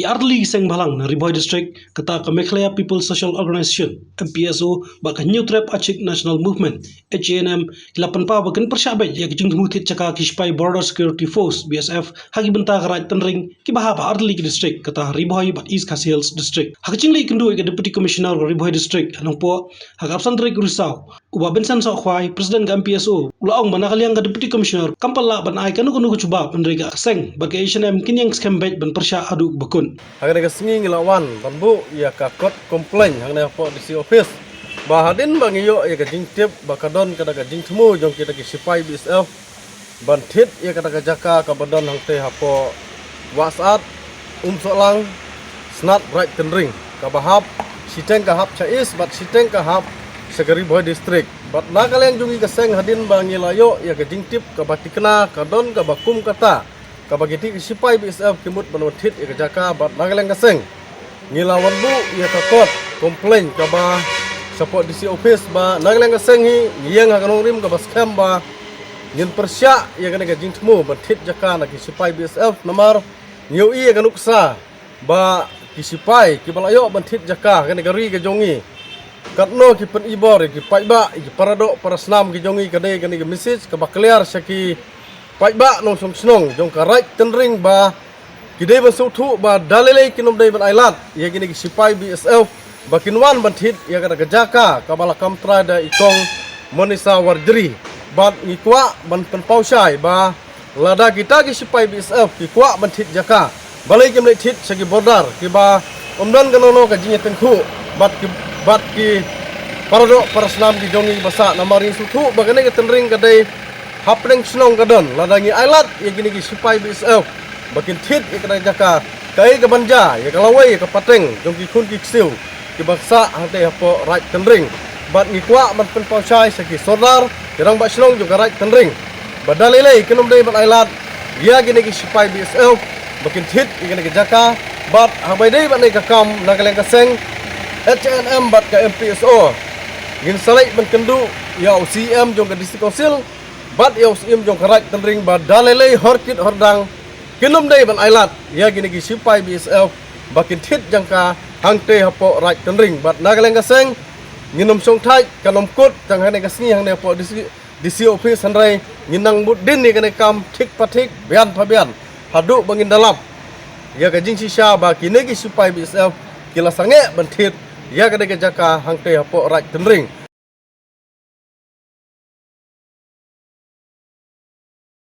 ki Arli Seng Balang na Riboy District kata ka Meghalaya People's Social Organization MPSO ba ka New Trap Achik National Movement HNM kilapan pa bagan persyabat ya kijung mutit caka kispai Border Security Force BSF hagi benta karat tenring ki bahaba Arli District kata Riboy bat East Khasi Hills District hakicing lai kendu ke Deputy Commissioner Riboy District anong po hagap santri Risau uba bensan sa khwai President ka MPSO ulaong manakaliang ka Deputy Commissioner kampala ban ay kanu coba menrega seng bagi HNM kinyang skembet ban persya adu bakun Hagane kasingi ngelawan banbu ya ka kot komplain hagane po DC office bahadin bangiyo ya ka jingtip bakadon kada ka jingtmu jong kita ki sipai BSF bantit ya kada ka jaka ka badon hangte hapo WhatsApp solang snat right tenring ka bahap siteng ka hap chais bat siteng ka hap Segari Boy District bat nakaleng jungi ka seng hadin bangilayo ya ka jingtip ka batikna kadon ka bakum kata kabagiti sipai BSF kimut banwatit ya jaka bat nagaleng kaseng ngilawan bu ya takot komplain kaba support DC office ba nagaleng kaseng hi ngiyang hakanong rim kaba scam ba ngin persya ya kana jingtmu batit jaka na sipai BSF namar ngiu i ya kanuksa ba sipai kibalayo batit jaka kana gari ka jongi katno ki pen ibor ki paiba ki parado parasnam ki jongi kadai kana message kaba clear syaki Paiba nong snong jong ka right tenring ba kidai ban sutu ba dalilai kinom dai ban ailat ya gini sipai BSF ba kinwan ban hit ya kada jaka kabala kamtra da ikong monisa warjri bat ngikwa ban penpausai ba lada kita ki sipai BSF ki kwa ban hit jaka balai kim hit sagi border ki ba omdan kanono ka jinya tengku bat ki parado parasnam ki jongi basa namari sutu ba kene ka tenring kadai hapeng senong kadon ladangi ailat ya gini ki sipai BSF bakin tit ya kada jaka kai ka banja ya kalawai ka pateng jong ki kun ki ksiu ki baksa hante hapo right tenring bat ngikwa man pen pausai saki sodar kirang ba senong juga right tenring badalilai kinom dai bat ailat ya gini ki sipai BSF bakin tit ya gini ki jaka bat habai dai bat nei ka kam nagaleng ka seng HNM bat ka MPSO gin salai ban kendu ya UCM jong ka district council bat ya usim jong karat tenring ba dalilai horkit hordang kinom dai ban ailat ya gini ki sipai BSF bakin tit jangka hangte hapo right tenring bat nagaleng kaseng nginom song thai kanom kut jang hane kasni hang ne po DC office handrai nginang budin ni kane kam thik pathik bian phabian hadu bangin dalam ya ka jing sisa ba kini ki sipai BSF kila sange ban tit ya kada jaka hangte hapo right tenring